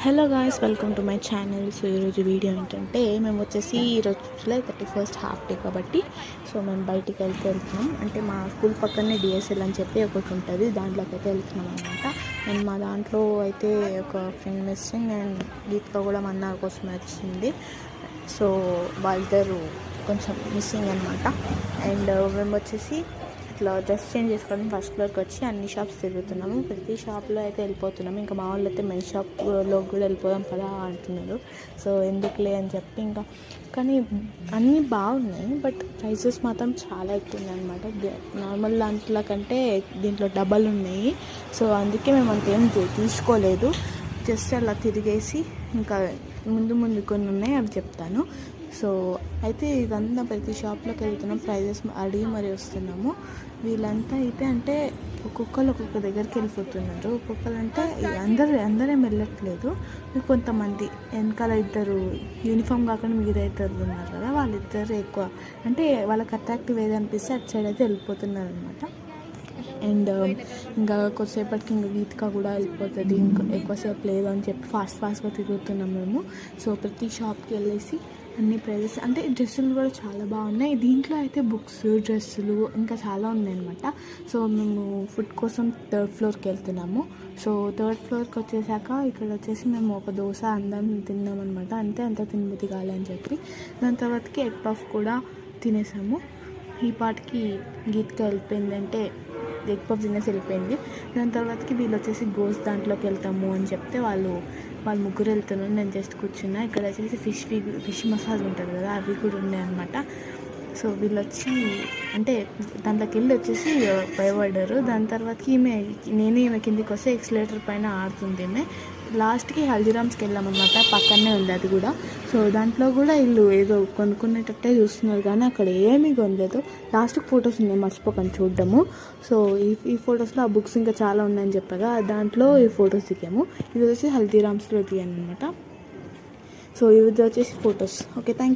Hello guys, welcome to my channel. So ఈరోజు video ఏంటంటే మేము వచ్చేసి ఈరోజు జూలై 31 హాఫ్ డే కాబట్టి సో మేము బయటికి వెళ్తున్నాం. అంటే మా స్కూల్ పక్కనే డిఎస్ఎల్ అని చెప్పి ఒకటి ఉంటుంది, దాంట్లోకి అయితే వెళ్తున్నాం అనమాట. అండ్ మా దాంట్లో అయితే ఒక ఫ్రెండ్ మిస్సింగ్ అండ్ గీత్లో కూడా మన్నార్ కోసం వచ్చింది. సో వాళ్ళిద్దరు కొంచెం మిస్సింగ్ అనమాట. అండ్ మేము వచ్చేసి ఇట్లా డ్రెస్ చేంజ్ చేసుకోవడం ఫస్ట్ ఫ్లోర్కి వచ్చి అన్ని షాప్స్ తిరుగుతున్నాము. ప్రతి షాప్లో అయితే వెళ్ళిపోతున్నాము. ఇంకా మా వాళ్ళు అయితే మెన్ షాప్లో కూడా వెళ్ళిపోదాం కదా అంటున్నారు. సో ఎందుకులే అని చెప్పి ఇంకా కానీ అన్నీ బాగున్నాయి, బట్ ప్రైసెస్ మాత్రం చాలా ఎక్కువ ఉన్నాయి అనమాట. నార్మల్ దాంట్లో కంటే దీంట్లో డబల్ ఉన్నాయి. సో అందుకే మేము అంతేం తీసుకోలేదు. జస్ట్ అలా తిరిగేసి ఇంకా ముందు కొన్ని ఉన్నాయి, అవి చెప్తాను. సో అయితే ఇదంతా ప్రతి షాప్లోకి వెళ్తున్నాం, ప్రైజెస్ అడిగి మరీ వస్తున్నాము. వీళ్ళంతా అయితే అంటే ఒక్కొక్కరు ఒక్కొక్క దగ్గరికి వెళ్ళిపోతున్నారు. ఒక్కొక్కరు అంటే అందరేం వెళ్ళట్లేదు. కొంతమంది వెనకాల ఇద్దరు యూనిఫామ్ కాకుండా మిగతా ఇద్దరు ఉన్నారు కదా, వాళ్ళిద్దరు ఎక్కువ అంటే వాళ్ళకి అట్రాక్టివ్ ఏది అనిపిస్తే అటు సైడ్ అయితే వెళ్ళిపోతున్నారు అనమాట. అండ్ ఇంకా కొద్దిసేపటికి ఇంకా గీతిక కూడా వెళ్ళిపోతుంది. ఇంకా ఎక్కువసేపు లేదు అని చెప్పి ఫాస్ట్గా తిరుగుతున్నాం మేము. సో ప్రతి షాప్కి వెళ్ళేసి అన్ని ప్రైజెస్ అంటే డ్రెస్సులు కూడా చాలా బాగున్నాయి. దీంట్లో అయితే బుక్స్, డ్రెస్సులు ఇంకా చాలా ఉన్నాయి అనమాట. సో మేము ఫుడ్ కోసం 3rd ఫ్లోర్కి వెళ్తున్నాము. సో 3rd ఫ్లోర్కి వచ్చేసాక ఇక్కడ వచ్చేసి మేము ఒక దోశ అందరం తిన్నాం అనమాట. అంత తినబుద్ధి కాలని చెప్పి దాని తర్వాతకి ఎగ్ పఫ్ కూడా తినేసాము. ఈ పాటికి గీతిక వెళ్ళిపోయింది, అంటే ఎగ్ పఫ్ తినేసి వెళ్ళిపోయింది. దాని తర్వాతకి వీళ్ళు వచ్చేసి గోస్ట్ దాంట్లోకి వెళ్తాము అని చెప్తే వాళ్ళు ముగ్గురు వెళ్తున్నారు. నేను జస్ట్ కూర్చున్నా. ఇక్కడ వచ్చేసి ఫిష్ మసాజ్ ఉంటుంది కదా, అవి కూడా ఉన్నాయి అనమాట. సో వీళ్ళు వచ్చి అంటే దాంట్లోకి వెళ్ళి వచ్చేసి భయపడ్డారు. దాని తర్వాతకి ఈమె కిందికి వస్తే ఎక్స్లేటర్ పైన ఆడుతుంది. లాస్ట్కి హల్దీరామ్స్కి వెళ్ళామన్నమాట, పక్కనే ఉంది అది కూడా. సో దాంట్లో కూడా వీళ్ళు ఏదో కొనుక్కునేటట్టే చూస్తున్నారు, కానీ అక్కడ ఏమీ కొనలేదు. లాస్ట్కి ఫొటోస్ ఉన్నాయి, మర్చిపోకండి చూడడము. సో ఈ ఫొటోస్లో ఆ బుక్స్ ఇంకా చాలా ఉన్నాయని చెప్పగా దాంట్లో ఈ ఫొటోస్ దిగాము. ఇది వచ్చి హల్దీరామ్స్లో దిగాను అనమాట. సో ఇది వచ్చేసి ఫొటోస్. Okay, thank you.